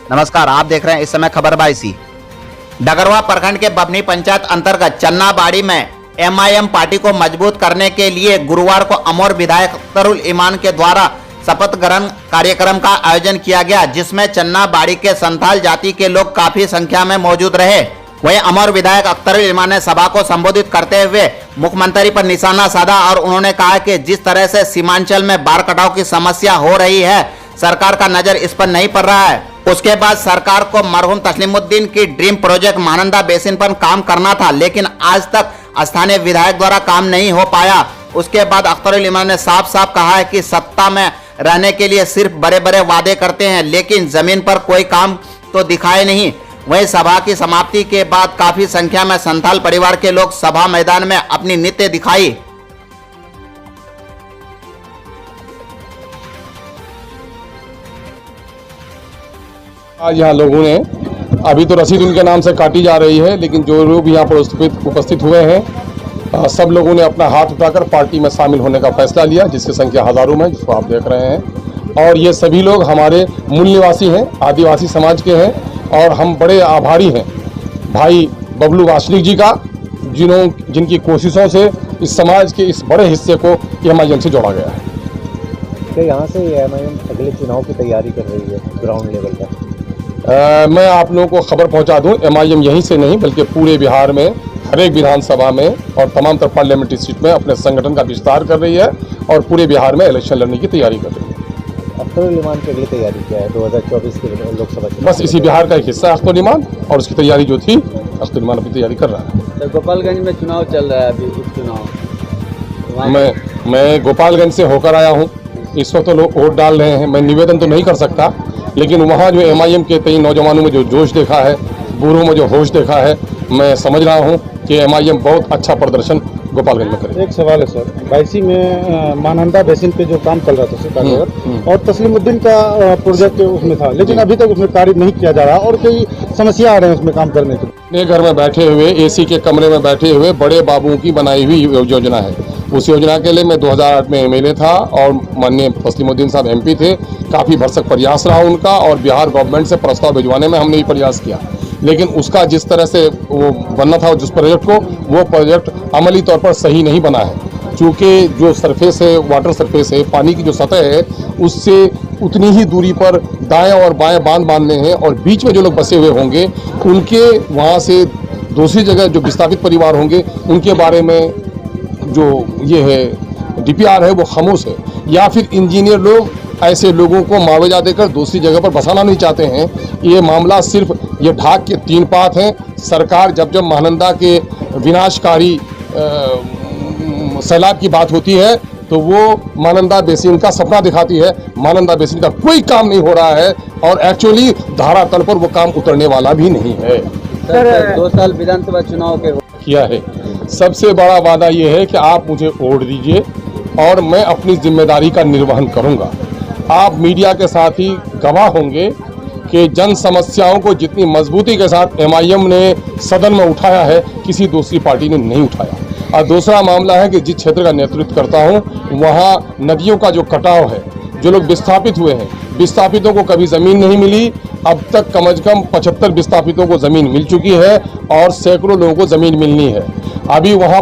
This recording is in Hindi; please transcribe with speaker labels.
Speaker 1: नमस्कार, आप देख रहे हैं इस समय खबर बाईसी। डगरवा प्रखंड के बभनी पंचायत अंतर्गत चन्नाबाड़ी में एमआईएम पार्टी को मजबूत करने के लिए गुरुवार को अमर विधायक अख्तरुल ईमान के द्वारा शपथ ग्रहण कार्यक्रम का आयोजन किया गया, जिसमें चन्नाबाड़ी के संथाल जाति के लोग काफी संख्या में मौजूद रहे। वहीं अमर विधायक अख्तरुल ईमान ने सभा को संबोधित करते हुए मुख्यमंत्री पर निशाना साधा और उन्होंने कहा कि जिस तरह से सीमांचल में बाढ़ कटाव की समस्या हो रही है, सरकार का नजर इस पर नहीं पड़ रहा है। उसके बाद सरकार को मरहूम तस्लीमुद्दीन की ड्रीम प्रोजेक्ट महानंदा बेसिन पर काम करना था, लेकिन आज तक स्थानीय विधायक द्वारा काम नहीं हो पाया। उसके बाद अख्तरुल ईमान ने साफ साफ कहा है कि सत्ता में रहने के लिए सिर्फ बड़े बड़े वादे करते हैं, लेकिन जमीन पर कोई काम तो दिखाए नहीं। वहीं सभा की समाप्ति के बाद काफी संख्या में संथाल परिवार के लोग सभा मैदान में अपनी नृत्य दिखाई।
Speaker 2: आज यहाँ लोगों ने अभी तो रसीद उनके नाम से काटी जा रही है, लेकिन जो लोग यहाँ पर उपस्थित हुए हैं सब लोगों ने अपना हाथ उठाकर पार्टी में शामिल होने का फैसला लिया, जिसकी संख्या हजारों में, जिसको आप देख रहे हैं। और ये सभी लोग हमारे मूल निवासी हैं, आदिवासी समाज के हैं, और हम बड़े आभारी हैं भाई बबलू वासनिक जी का, जिनकी कोशिशों से इस समाज के इस बड़े हिस्से को एमआईएम से जोड़ा गया है।
Speaker 3: क्या यहाँ से एमआईएम अगले चुनाव की तैयारी कर रही है ग्राउंड लेवल पर?
Speaker 2: मैं आप लोगों को खबर पहुंचा दूं, एमआईएम यहीं से नहीं बल्कि पूरे बिहार में हर एक विधानसभा में और तमाम तरह पार्लियामेंट्री सीट में अपने संगठन का विस्तार कर रही है और पूरे बिहार में इलेक्शन लड़ने की तैयारी कर रही है।
Speaker 3: अख्तरुल ईमान के लिए तैयारी क्या है 2024 के लोकसभा चुनाव?
Speaker 2: बस इसी बिहार का एक हिस्सा है अख्तरुल ईमान, और उसकी तैयारी जो थी अख्तरुल ईमान अपनी तैयारी कर रहा है।
Speaker 4: तो गोपालगंज में चुनाव चल रहा है अभी, उपचुनाव।
Speaker 2: मैं गोपालगंज से होकर आया हूँ। इस वक्त तो लोग वोट डाल रहे हैं। मैं निवेदन तो नहीं कर सकता, लेकिन वहाँ जो एमआईएम के कई नौजवानों में जो जोश देखा है, बूढ़ों में जो होश देखा है, मैं समझ रहा हूँ कि एमआईएम बहुत अच्छा प्रदर्शन गोपालगंज में करेगा।
Speaker 5: एक सवाल है सर, बाईसी में महानंदा बेसिन पे जो काम चल रहा था सरकार और तस्लीमुद्दीन का प्रोजेक्ट उसमें था, लेकिन अभी तक उसमें कार्य नहीं किया जा रहा और कई समस्या आ रहे हैं उसमें काम करने की।
Speaker 2: अपने घर में बैठे हुए, एसी के कमरे में बैठे हुए बड़े बाबुओं की बनाई हुई योजना है। उस योजना के लिए मैं 2008 में एमएलए था और माननीय तस्लीमुद्दीन साहब एमपी थे। काफ़ी भरसक प्रयास रहा उनका, और बिहार गवर्नमेंट से प्रस्ताव भिजवाने में हमने भी प्रयास किया, लेकिन उसका जिस तरह से वो बनना था जिस प्रोजेक्ट को, वो प्रोजेक्ट अमली तौर पर सही नहीं बना है। चूँकि जो सरफेस है, वाटर सरफेस है, पानी की जो सतह है, उससे उतनी ही दूरी पर दाएं और बाएं बांध बांधने हैं, और बीच में जो लोग बसे हुए होंगे उनके वहाँ से दूसरी जगह जो विस्थापित परिवार होंगे उनके बारे में जो ये है डीपीआर है वो खामोश है, या फिर इंजीनियर लोग ऐसे लोगों को मुआवजा देकर दूसरी जगह पर बसाना नहीं चाहते हैं। ये मामला सिर्फ ये ढाक के 3 पात हैं। सरकार जब महानंदा के विनाशकारी सैलाब की बात होती है तो वो महानंदा बेसिन का सपना दिखाती है। महानंदा बेसिन का कोई काम नहीं हो रहा है, और एक्चुअली धरातल पर वो काम उतरने वाला भी नहीं है।
Speaker 4: सर 2 साल विधानसभा चुनाव के
Speaker 2: किया है। सबसे बड़ा वादा ये है कि आप मुझे वोट दीजिए और मैं अपनी जिम्मेदारी का निर्वहन करूंगा। आप मीडिया के साथ ही गवाह होंगे कि जन समस्याओं को जितनी मजबूती के साथ एमआईएम ने सदन में उठाया है, किसी दूसरी पार्टी ने नहीं उठाया। और दूसरा मामला है कि जिस क्षेत्र का नेतृत्व करता हूं, वहाँ नदियों का जो कटाव है, जो लोग विस्थापित हुए हैं, विस्थापितों को कभी ज़मीन नहीं मिली। अब तक कम से कम 75 विस्थापितों को ज़मीन मिल चुकी है और सैकड़ों लोगों को ज़मीन मिलनी है। अभी वहाँ